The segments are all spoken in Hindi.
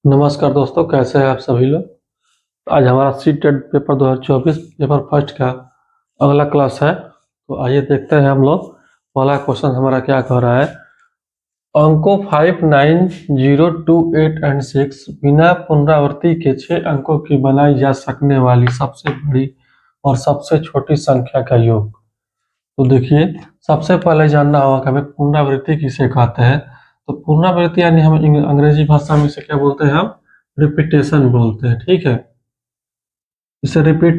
नमस्कार दोस्तों, कैसे हैं आप सभी लोग। आज हमारा CTET paper 2024 paper first का अगला क्लास है। तो आइए देखते हैं हम लोग। पहला क्वेश्चन हमारा क्या कह रहा है। अंकों 5, 9, 0, 2, 8 एंड 6 बिना पुनरावृत्ति के 6 अंकों की बनाई जा सकने वाली सबसे बड़ी और सबसे छोटी संख्या का योग। तो देखिए, सबसे पहले जानना होगा कि हमें पुनरावृत्ति किसे कहते हैं। तो पुनरावृत्ति यानी हम अंग्रेजी भाषा में इसे क्या बोलते हैं, हम रिपीटेशन बोलते हैं। ठीक है, इसे रिपीट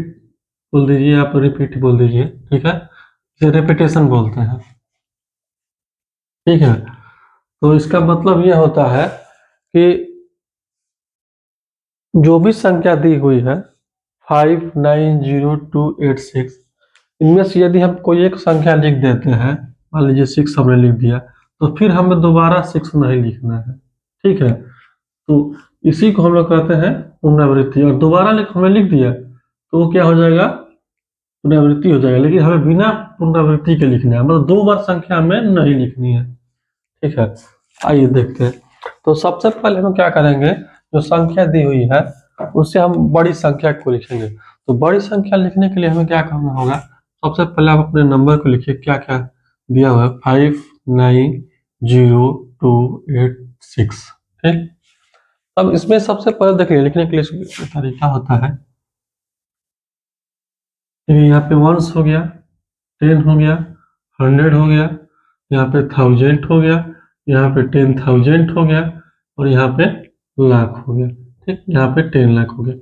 बोल दीजिए, आप रिपीट बोल दीजिए। ठीक है, इसे रिपीटेशन बोलते हैं। ठीक है, तो इसका मतलब ये होता है कि जो भी संख्या दी हुई है 5, 9, 0, 2, 8, 6, इनमें से यदि हम कोई एक संख्या लिख देते हैं, मान लीजिए 6 हमने लिख दिया, तो फिर हमें दोबारा 6 नहीं लिखना है। ठीक है, तो इसी को हम लोग कहते हैं पुनरावृत्ति। और दोबारा हमने लिख दिया तो वो क्या हो जाएगा, पुनरावृत्ति हो जाएगा। लेकिन हमें बिना पुनरावृत्ति के लिखना है, मतलब 2 बार संख्या हमें नहीं लिखनी है। ठीक है, आइए देखते हैं। तो सबसे पहले हम क्या करेंगे, जो संख्या दी हुई है उससे हम बड़ी संख्या को लिखेंगे। तो बड़ी संख्या लिखने के लिए हमें क्या करना होगा, सबसे पहले आप अपने नंबर को लिखिए। क्या क्या दिया हुआ है, 5, 9, 0, 2, 8, 6। ठीक, अब इसमें सबसे पहले देखिए, लिखने के लिए तरीका होता है। यहाँ पे वंस हो गया, 10 हो गया, 100 हो गया, यहाँ पे 1000 हो गया, यहाँ पे 10,000 हो गया, और यहाँ पे लाख हो गया। ठीक, यहाँ पे 10 लाख हो गया।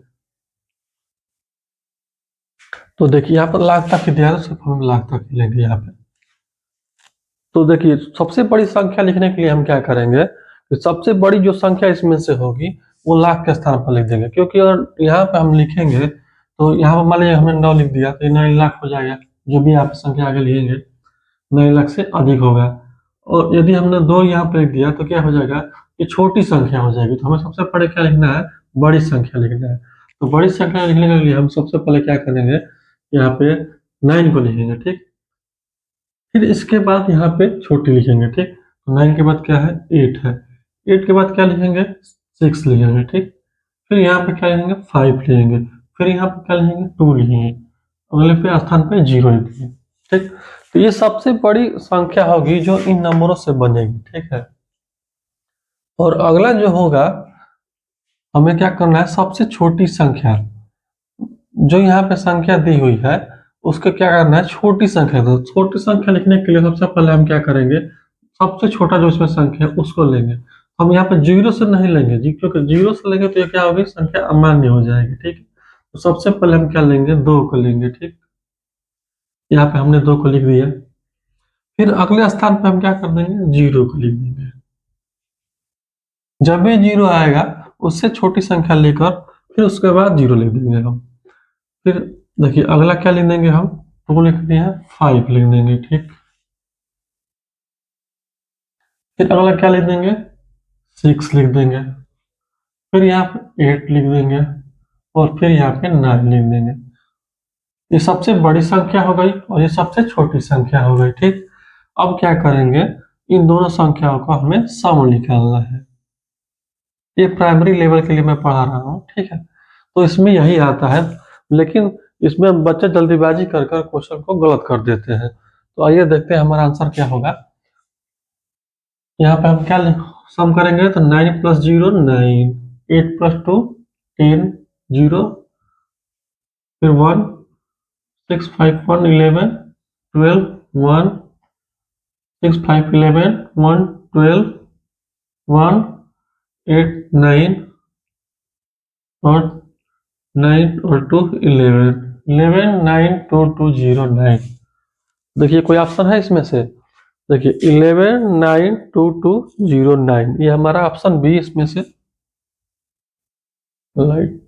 तो देखिए यहाँ पर लाख तक ही दिया है, तो सिर्फ हम लाख तक ही लेंगे यहाँ पे। तो देखिए, सबसे बड़ी संख्या लिखने के लिए हम क्या करेंगे कि सबसे बड़ी जो संख्या इसमें से होगी वो लाख के स्थान पर लिख देंगे। क्योंकि अगर यहाँ पे हम लिखेंगे तो यहाँ पर मान लीजिए हमने 9 लिख दिया तो 9 लाख हो जाएगा। जो भी आप संख्या आगे लिखेंगे 9 लाख से अधिक होगा। और यदि हमने 2 यहाँ पे लिख दिया तो क्या हो जाएगा, ये छोटी संख्या हो जाएगी। तो हमें सबसे पहले क्या लिखना है, बड़ी संख्या लिखना है। तो बड़ी संख्या लिखने के लिए हम सबसे पहले क्या करेंगे, यहाँ पे 9 को लिखेंगे। ठीक, फिर इसके बाद यहाँ पे छोटी लिखेंगे। ठीक, तो 9 के बाद क्या है, 8 है। 8 के बाद क्या लिखेंगे, 6 लिखेंगे। ठीक, फिर यहाँ पे क्या लिखेंगे, 5 लिखेंगे। फिर यहाँ पे क्या लिखेंगे, 2 लिखेंगे। अगले पे स्थान पे 0 लिखेंगे। ठीक, तो ये सबसे बड़ी संख्या होगी जो इन नंबरों से बनेगी। ठीक है, और अगला जो होगा, हमें क्या करना है, सबसे छोटी संख्या जो यहाँ पे संख्या दी हुई है उसको क्या करना है, छोटी संख्या। तो छोटी संख्या लिखने के लिए सबसे पहले हम क्या करेंगे, सबसे छोटा जो इसमें संख्या है उसको लेंगे। हम यहाँ पे 0 से नहीं लेंगे जी, क्योंकि 0 से लेंगे तो ये क्या होगी, संख्या अमान्य हो जाएगी। ठीक है, तो सबसे पहले हम क्या लेंगे, 2 को लेंगे। ठीक, यहाँ पे हमने 2 को लिख दिया। फिर अगले स्थान पे हम क्या कर देंगे, 0 को लिख देंगे। जब भी 0 आएगा उससे छोटी संख्या लेकर फिर उसके बाद 0 लिख देंगे हम। फिर देखिए अगला क्या लिख देंगे, हम 2 लिख दिए हैं, 5 लिख देंगे। ठीक, फिर अगला क्या लिख देंगे, 6 लिख देंगे। फिर यहाँ पे 8 लिख देंगे, और फिर यहाँ पे 9 लिख देंगे। ये सबसे बड़ी संख्या हो गई और ये सबसे छोटी संख्या हो गई। ठीक, अब क्या करेंगे, इन दोनों संख्याओं को हमें सम निकालना है। ये प्राइमरी लेवल के लिए मैं पढ़ा रहा हूँ। ठीक है, तो इसमें यही आता है, लेकिन इसमें बच्चे जल्दीबाजी कर कर क्वेश्चन को गलत कर देते हैं। तो आइए देखते हैं हमारा आंसर क्या होगा। यहाँ पे हम क्या सम करेंगे, तो 9 + 0 9, 8 + 2 10, 0, फिर 1, 6, 5, 1 11, 12, 1, 6, 5, 11, 1, 12, 1, 8, 9, और 9 और 2 11, 11, 9, 2, 2, 0, 9। देखिए कोई ऑप्शन है इसमें से, देखिए 11, 9, 2, 2, 0, 9, ये हमारा ऑप्शन बी इसमें से राइट।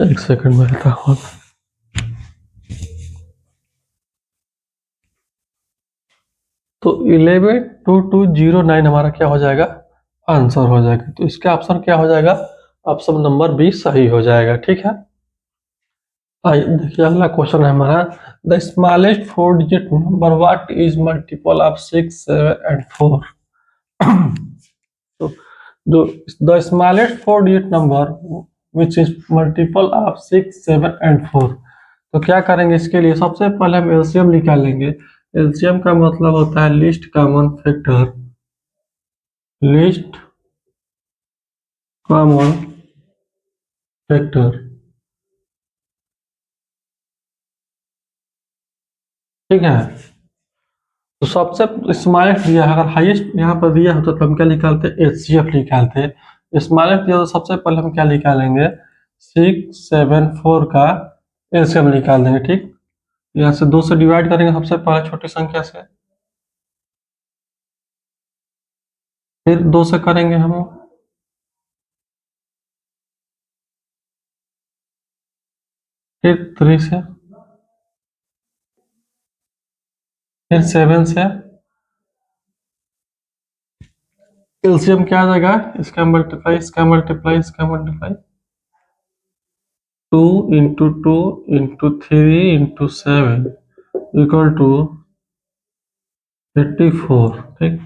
एक सेकंड में रहता हूँ। तो 11, 2, 2, 0, 9 हमारा क्या हो जाएगा, आंसर हो जाएगा। तो इसका ऑप्शन क्या हो जाएगा, ऑप्शन नंबर बी सही हो जाएगा। ठीक है, देखिए अगला क्वेश्चन है हमारा, the smallest four digit number what is multiple of 6, 7 and 4। तो जो the smallest four digit number which is multiple of 6, 7 and 4। तो क्या करेंगे इसके लिए, सबसे पहले हम एलसीएम निकालेंगे। एलसीएम का मतलब होता है least common factor, least common factor, ठीक है। तो सबसे स्मॉलेस्ट दिया है, अगर हाईएस्ट यहाँ पर दिया होता तो हम क्या निकालते, एचसीएफ निकालते। स्मॉलेस्ट दिया तो सबसे पहले हम क्या निकालेंगे, 6, 7, 4 का एलसीएम निकाल देंगे, ठीक। यहाँ से 2 से डिवाइड करेंगे सबसे पहले छोटी संख्या से, फिर 2 से करेंगे हम, फिर 3 से, फिर 7 से। एलसीएम क्या आ जाएगा, इसका मल्टीप्लाई, इसका मल्टीप्लाई, इसका multiply, 2 into 2 into 3 into 7 equal to 84, ठीक।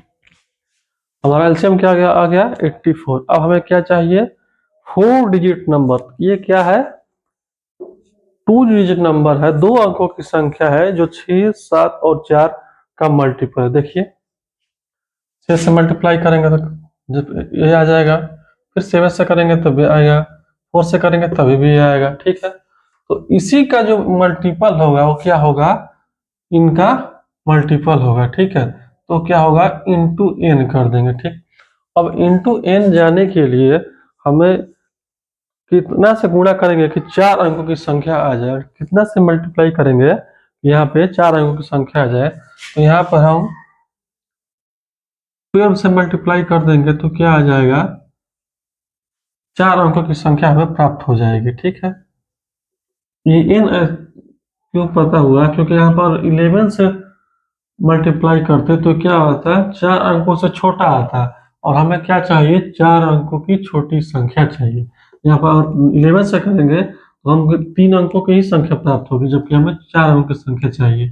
हमारा एलसीएम क्या आ गया 84। अब हमें क्या चाहिए, 4 डिजिट नंबर। ये क्या है, 2 डिजिट नंबर है, 2 अंकों की संख्या है जो 6, 7 और 4 का मल्टीपल है। देखिए 6 से मल्टीप्लाई करेंगे तो जब ये आ जाएगा, फिर 7 से करेंगे तब भी आएगा, 4 से करेंगे तभी भी आएगा, ठीक है। तो इसी का जो मल्टीपल होगा वो क्या होगा, इनका मल्टीपल होगा, ठीक है। तो क्या होगा, इंटू एन कर देंगे, ठीक। अब इंटू एन जाने के लिए हमें कितना से गुणा करेंगे कि 4 अंकों की संख्या आ जाए, कितना से मल्टीप्लाई करेंगे यहाँ पे 4 अंकों की संख्या आ जाए। तो यहाँ पर हम 12 से मल्टीप्लाई कर देंगे तो क्या आ जाएगा, 4 अंकों की संख्या हमें प्राप्त हो जाएगी, ठीक है। ये इन क्यों पता हुआ, क्योंकि यहाँ पर 11 से मल्टीप्लाई करते तो क्या आता है, 4 अंकों से छोटा आता है, और हमें क्या चाहिए, 4 अंकों की छोटी संख्या चाहिए। यहाँ पर 11 से करेंगे तो हम 3 अंकों की ही संख्या प्राप्त होगी, जबकि हमें 4 अंकों की संख्या चाहिए।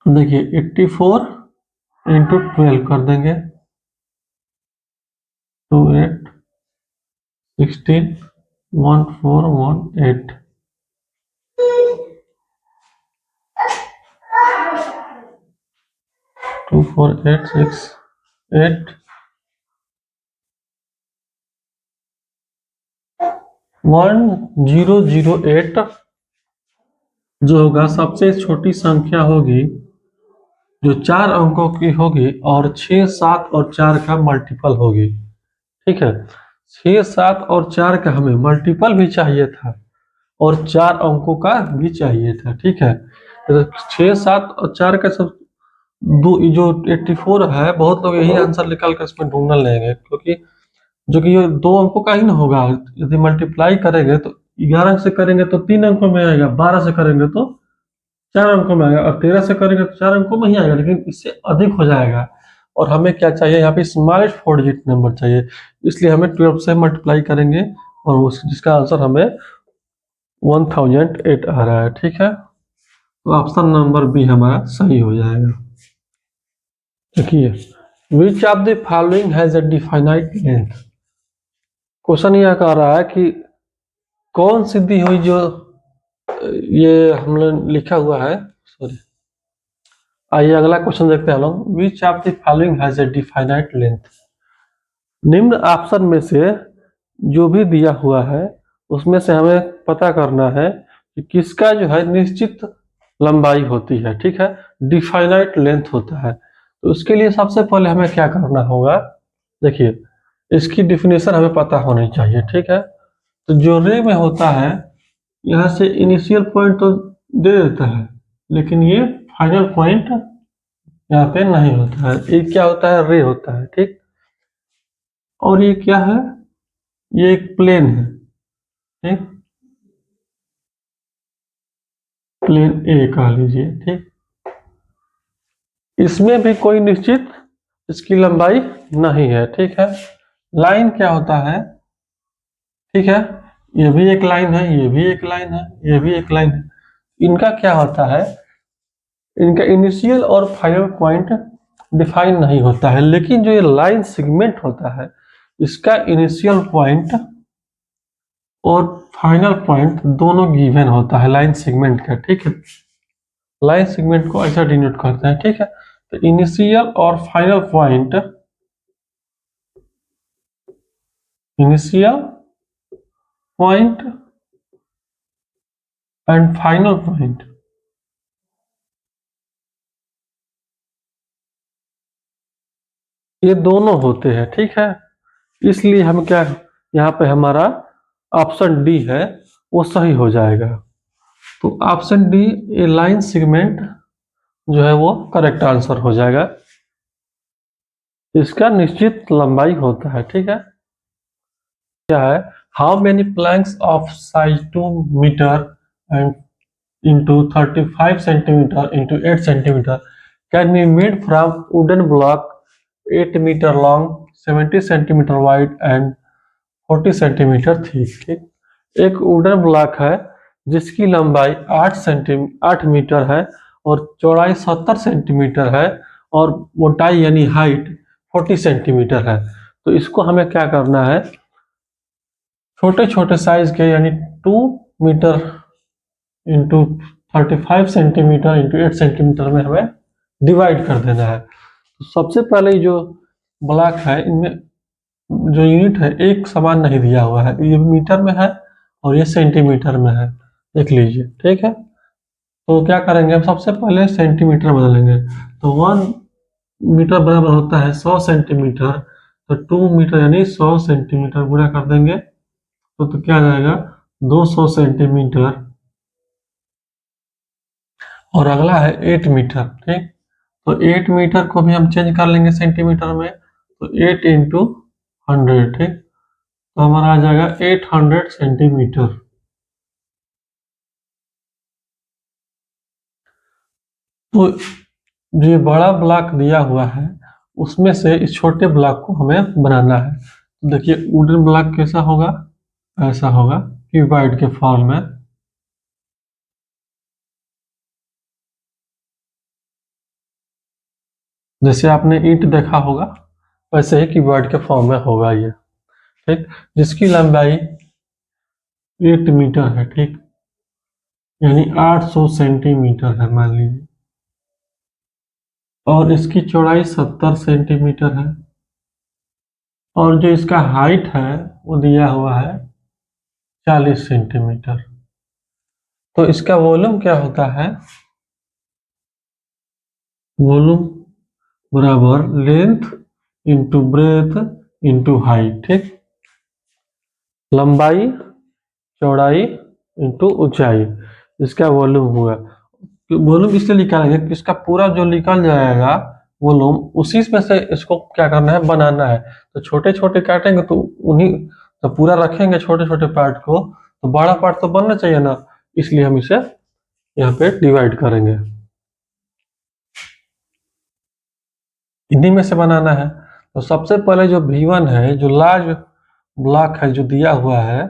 देखिए 84 इंटू 12 कर देंगे, 2 8 16 1 4 1 8। 2 4 8 6 8 1 0 0 8 जो होगा सबसे छोटी संख्या होगी जो 4 अंकों की होगी और 6, 7 और 4 का मल्टीपल होगी, ठीक है। 6, 7 और 4 का हमें मल्टीपल भी चाहिए था और 4 अंकों का भी चाहिए था, ठीक है। तो 6, 7 और 4 का सब दो, जो 84 है, बहुत लोग यही आंसर निकाल कर इसमें ढूंढने लेंगे, क्योंकि जो कि ये 2 अंकों का ही ना होगा। यदि मल्टीप्लाई करेंगे तो 11 से करेंगे तो 3 अंकों में आएगा, 12 से करेंगे तो 4 अंकों में आएगा, और 13 से करेंगे तो 4 अंकों में ही आएगा, लेकिन इससे अधिक हो जाएगा। और हमें क्या चाहिए, यहाँ पे स्मॉलेस्ट 4 डिजिट नंबर चाहिए, इसलिए हमें 12 से मल्टीप्लाई करेंगे और उस जिसका आंसर हमें 1008 आ रहा है, ठीक है। तो ऑप्शन नंबर बी हमारा सही हो जाएगा। देखिए which of the following has a definite length. Question यह कह रहा है कि कौन सी दी हुई जो ये हमने लिखा हुआ है, सॉरी, आइए अगला क्वेश्चन देखते हैं हम लोग। Which of the following has a definite length. निम्न ऑप्शन में से जो भी दिया हुआ है उसमें से हमें पता करना है कि किसका जो है निश्चित लंबाई होती है, ठीक है, डिफाइनाइट लेंथ होता है। तो उसके लिए सबसे पहले हमें क्या करना होगा, देखिए इसकी डिफिनेशन हमें पता होनी चाहिए, ठीक है। तो जो रे में होता है, यहाँ से इनिशियल पॉइंट तो दे देता है, लेकिन ये फाइनल पॉइंट यहाँ पे नहीं होता है। ये क्या होता है, रे होता है, ठीक। और ये क्या है, ये एक प्लेन है, ठीक, प्लेन ए कह लीजिए, ठीक। इसमें भी कोई निश्चित इसकी लंबाई नहीं है, ठीक है। लाइन क्या होता है, ठीक है, ये भी एक लाइन है, ये भी एक लाइन है, ये भी एक लाइन है। इनका क्या होता है, इनका इनिशियल और फाइनल पॉइंट डिफाइन नहीं होता है, लेकिन जो ये लाइन सेगमेंट होता है इसका इनिशियल पॉइंट और फाइनल पॉइंट दोनों गिवन होता है लाइन सेगमेंट का, ठीक है। लाइन सेगमेंट को ऐसा डिनोट करते हैं, ठीक है। तो इनिशियल और final point, initial point and final point, ये दोनों होते हैं, ठीक है। इसलिए हम क्या, यहाँ पे हमारा ऑप्शन डी है वो सही हो जाएगा। तो ऑप्शन डी, ए लाइन सेगमेंट जो है वो करेक्ट आंसर हो जाएगा। इसका निश्चित लंबाई होता है, ठीक है। क्या है, how many planks of size 2 metre and into 35 centimetre into 8 centimetre can be made from wooden block 8 metre long, 70 centimetre wide and 40 centimetre thick, ठीक। एक वुडन ब्लॉक है जिसकी लंबाई 8 मीटर है और चौड़ाई 70 सेंटीमीटर है और मोटाई यानी हाइट 40 सेंटीमीटर है। तो इसको हमें क्या करना है, छोटे छोटे साइज के यानी 2 metre into 35 centimetre into 8 centimetre में हमें डिवाइड कर देना है। तो सबसे पहले जो ब्लॉक है इनमें जो यूनिट है एक समान नहीं दिया हुआ है, ये मीटर में है और ये सेंटीमीटर में है, देख लीजिए, ठीक है। तो क्या करेंगे, हम सबसे पहले सेंटीमीटर बदलेंगे। तो 1 मीटर बराबर होता है 100 सेंटीमीटर, तो 2 मीटर यानी 100 सेंटीमीटर गुणा कर देंगे तो क्या आ जाएगा 200 सेंटीमीटर। और अगला है 8 मीटर, ठीक। तो 8 मीटर को भी हम चेंज कर लेंगे सेंटीमीटर में, तो 8 इंटू 100, ठीक। तो हमारा आ जाएगा 800 सेंटीमीटर। तो जो ये बड़ा ब्लॉक दिया हुआ है उसमें से इस छोटे ब्लॉक को हमें बनाना है। तो देखिए वुडन ब्लॉक कैसा होगा, ऐसा होगा क्यूबॉइड के फॉर्म में। जैसे आपने ईंट देखा होगा वैसे ही क्यूबॉइड के फॉर्म में होगा ये, ठीक। जिसकी लंबाई 8 मीटर है, ठीक, यानी 800 सेंटीमीटर है मान लीजिए, और इसकी चौड़ाई 70 सेंटीमीटर है और जो इसका हाइट है वो दिया हुआ है 40 सेंटीमीटर। तो इसका वॉल्यूम क्या होता है, वॉल्यूम बराबर length into breadth into height, ठीक। लंबाई चौड़ाई इंटू ऊंचाई, इसका वॉल्यूम हुआ। वॉल्यूम इसलिए निकालेंगे कि इसका पूरा जो निकल जाएगा वॉल्यूम उसी में से इसको क्या करना है, बनाना है। तो छोटे छोटे काटेंगे तो उन्हीं, तो पूरा रखेंगे छोटे छोटे पार्ट को तो बड़ा पार्ट तो बनना चाहिए ना, इसलिए हम इसे यहाँ पे डिवाइड करेंगे, इन्हीं में से बनाना है। तो सबसे पहले जो V1 है, जो लार्ज ब्लॉक है जो दिया हुआ है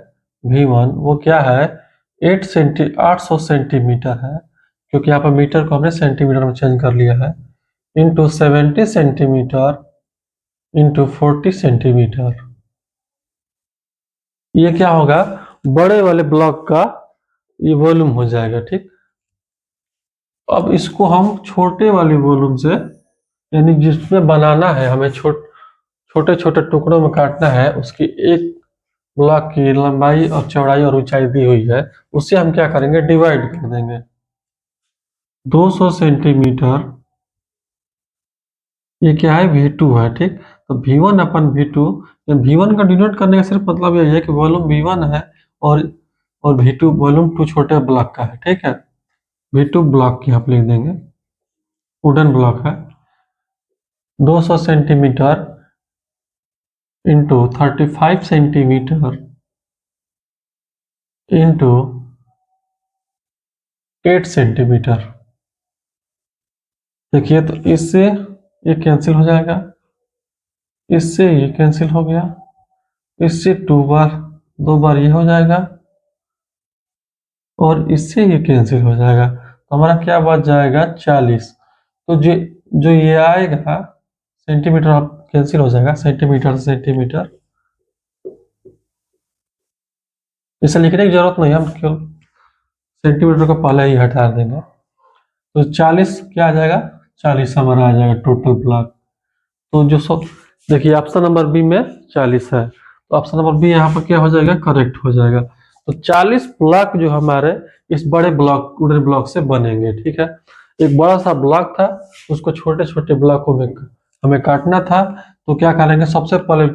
V1, वो क्या है 800 सेंटीमीटर है, क्योंकि यहाँ पर मीटर को हमने सेंटीमीटर में चेंज कर लिया है, इंटू 70 सेंटीमीटर इंटू 40 सेंटीमीटर। ये क्या होगा, बड़े वाले ब्लॉक का ये वॉल्यूम हो जाएगा, ठीक। अब इसको हम छोटे वाले वॉल्यूम से, यानी जिसमें बनाना है हमें छोटे छोटे टुकड़ों में काटना है, उसकी एक ब्लॉक की लंबाई और चौड़ाई और ऊंचाई दी हुई है, उससे हम क्या करेंगे डिवाइड कर देंगे। 200 सेंटीमीटर, ये क्या है V2 है, ठीक। तो V1 अपन V2, V1 का डिनोट करने का सिर्फ मतलब यही है कि वॉल्यूम V1 है और V2 वॉल्यूम 2 छोटे ब्लॉक का है, ठीक है। V2 ब्लॉक की आप लिख देंगे, वुडन ब्लॉक है, 200 centimetre into 35 centimetre into 8 centimetre. देखिए तो इससे ये कैंसिल हो जाएगा, इससे ये कैंसिल हो गया, इससे 2 बार 2 बार ये हो जाएगा और इससे ये कैंसिल हो जाएगा, तो हमारा क्या बच जाएगा 40। तो जो जो ये आएगा सेंटीमीटर आप कैंसिल हो जाएगा, सेंटीमीटर सेंटीमीटर, इसे लिखने की जरूरत नहीं है, हम केवल सेंटीमीटर को पहले ही हटा देंगे। तो 40 क्या आ जाएगा, 40 हमारा आ जाएगा टोटल ब्लॉक। तो जो सब देखिए ऑप्शन नंबर बी में 40 है, तो ऑप्शन नंबर बी यहाँ पर क्या हो जाएगा, करेक्ट हो जाएगा। तो 40 ब्लॉक जो हमारे इस बड़े ब्लॉक वुडन ब्लॉक से बनेंगे। ठीक है, एक बड़ा सा ब्लॉक था, उसको छोटे छोटे ब्लॉकों में हमें काटना था। तो क्या करेंगे, सबसे पहले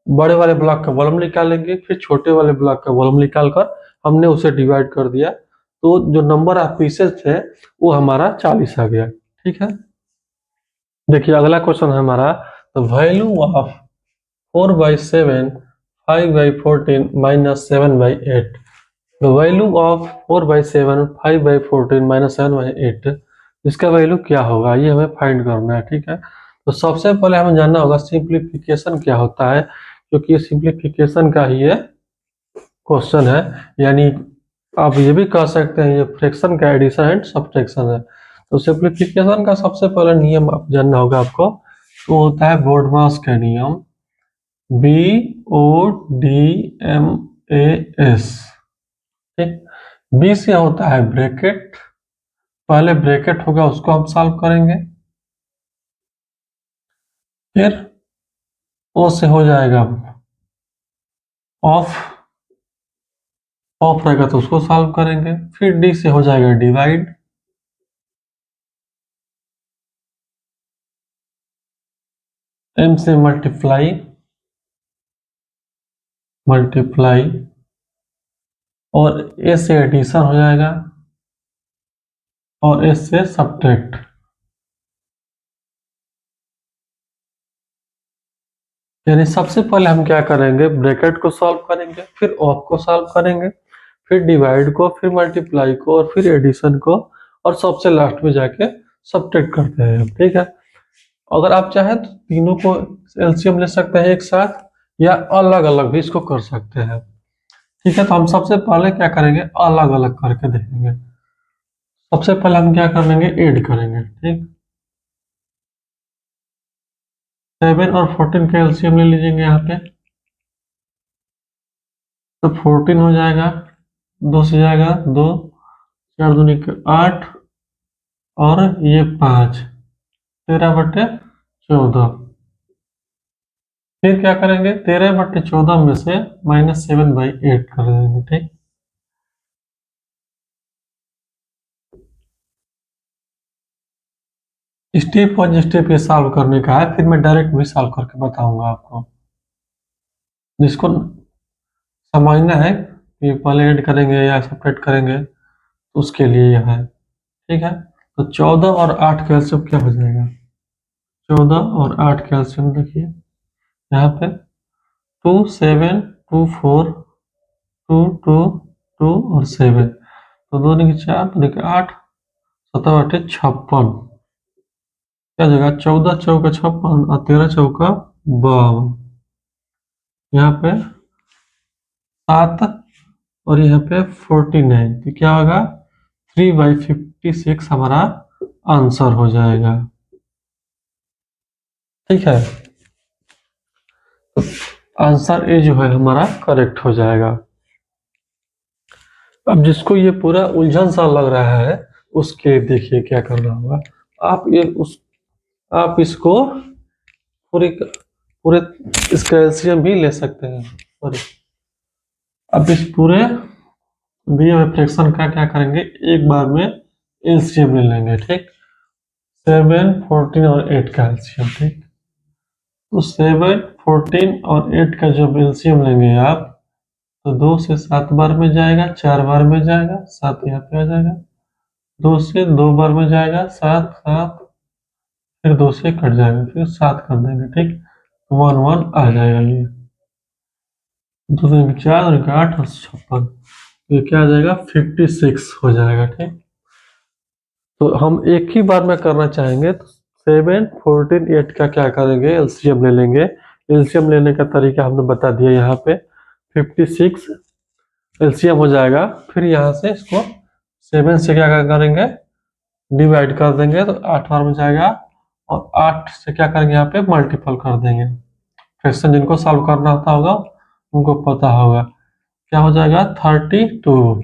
बड़े वाले ब्लॉक का वॉल्यूम निकालेंगे, फिर छोटे वाले ब्लॉक का वॉल्यूम निकाल कर हमने उसे डिवाइड कर दिया, तो जो नंबर ऑफ पीसेस थे वो हमारा 40 आ गया। ठीक है, देखिए अगला क्वेश्चन है हमारा, the value of 4/7 5/14 minus 7/8। The value of 4/7 5/14 minus 7/8, इसका वैल्यू क्या होगा, ये हमें फाइंड करना है। ठीक है, तो सबसे पहले हमें जानना होगा सिंप्लीफिकेशन क्या होता है, क्योंकि ये सिंप्लीफिकेशन का ही ये क्वेश्चन है। यानी आप ये भी कह सकते हैं ये फ्रैक्शन का एडिशन एंड सब्ट्रैक्शन है। तो सिंप्लीफिकेशन का सबसे पहले नियम आप जानना होगा आपको, तो होता है बोर्डमास का नियम, BODMAS। ठीक, बी से होता है ब्रैकेट, पहले ब्रैकेट होगा उसको हम सॉल्व करेंगे, फिर ओ से हो जाएगा ऑफ, ऑफ रहेगा तो उसको सॉल्व करेंगे, फिर डी से हो जाएगा डिवाइड, एम से मल्टीप्लाई, मल्टीप्लाई और ए से एडिशन हो जाएगा और एस से सब्ट्रैक्ट। यानी सबसे पहले हम क्या करेंगे, ब्रैकेट को सॉल्व करेंगे, फिर ऑफ को सॉल्व करेंगे, फिर डिवाइड को, फिर मल्टीप्लाई को और फिर एडिशन को, और सबसे लास्ट में जाके सब्ट्रैक्ट करते हैं हम। ठीक है, अगर आप चाहें तो तीनों को एलसीएम ले सकते हैं एक साथ, या अलग अलग भी इसको कर सकते हैं। ठीक है, तो हम सबसे पहले क्या करेंगे, अलग अलग करके देखेंगे। सबसे पहले हम क्या करेंगे, ऐड करेंगे। ठीक, 7 और 14 का एलसीएम ले लीजिएंगे यहाँ पे, तो 14 हो जाएगा, 2 से जाएगा 2, 4 दूनी 8 और ये 5, 13/14। फिर क्या करेंगे, 13/14 में से -7/8 कर देंगे। ठीक, स्टेप बाय स्टेप ये सॉल्व करने का है, फिर मैं डायरेक्ट भी सॉल्व करके बताऊंगा आपको। जिसको समझना है कि पहले ऐड करेंगे या सब्ट्रैक्ट करेंगे, तो उसके लिए यह है। ठीक है, तो 14 और 8 का एलसीएम क्या हो जाएगा, 14 और 8 का एलसीएम देखिए यहाँ पे 2 7 2 4 2 2 2 और 7, तो 2 दूनी 4 2 दूनी 8, 17 8 56, क्या जगह 14 चौका 56 और 13 चौका 52, यहाँ पे 7 और यहाँ पे 49, तो क्या होगा 3/56 हमारा आंसर हो जाएगा। ठीक है, तो आंसर ए जो है हमारा करेक्ट हो जाएगा। अब जिसको ये पूरा उलझन सा लग रहा है उसके देखिए क्या करना होगा, आप इसको पूरे पूरे इसका एलसीएम भी ले सकते हैं। सॉरी, अब इस पूरे दिए हुए फ्रैक्शन का क्या करेंगे, एक बार में एलसीएम ले लेंगे। ठीक, 7 14 और 8 का एलसीएम। ठीक, तो 7 14 और 8 का जब एलसीएम लेंगे आप, तो 2 से 7 बार में जाएगा, 4 बार में जाएगा, 7 यहाँ पे आ जाएगा, 2 से 2 बार में जाएगा, 7 7, फिर 2 से कट जाएगा, फिर 7 कर देंगे। ठीक, 1 1 आ जाएगा, ये 2 दूनी 4 और 8 और 56, ये क्या आ जाएगा 56 हो जाएगा। ठीक, तो हम एक ही बार में करना चाहेंगे, तो 7 14 8 का क्या करेंगे, एलसीएम ले लेंगे। एलसीएम लेने का तरीका हमने बता दिया यहाँ पे, 56 एलसीएम हो जाएगा। फिर यहाँ से इसको 7 से क्या करेंगे, डिवाइड कर देंगे तो 8 बार में जाएगा, और 8 से क्या करेंगे यहाँ पे मल्टीपल कर देंगे। फ्रैक्शन जिनको सॉल्व करना आता होगा उनको पता होगा। क्या हो जाएगा 32।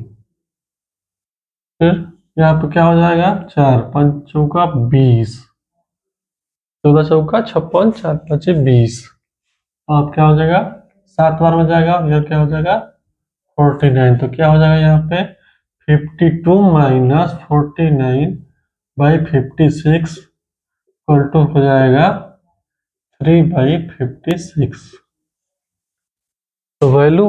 फिर यहाँ पे क्या हो जाएगा 4 5 चौका 20, 14 चौका 56, 4 5 20। अब क्या हो जाएगा 7 बार में जाएगा, और इधर क्या हो जाएगा 49। तो क्या हो जाएगा यहाँ पे 52 माइनस 49 बाई 56 इक्वल टू हो जाएगा 3/56। तो वैल्यू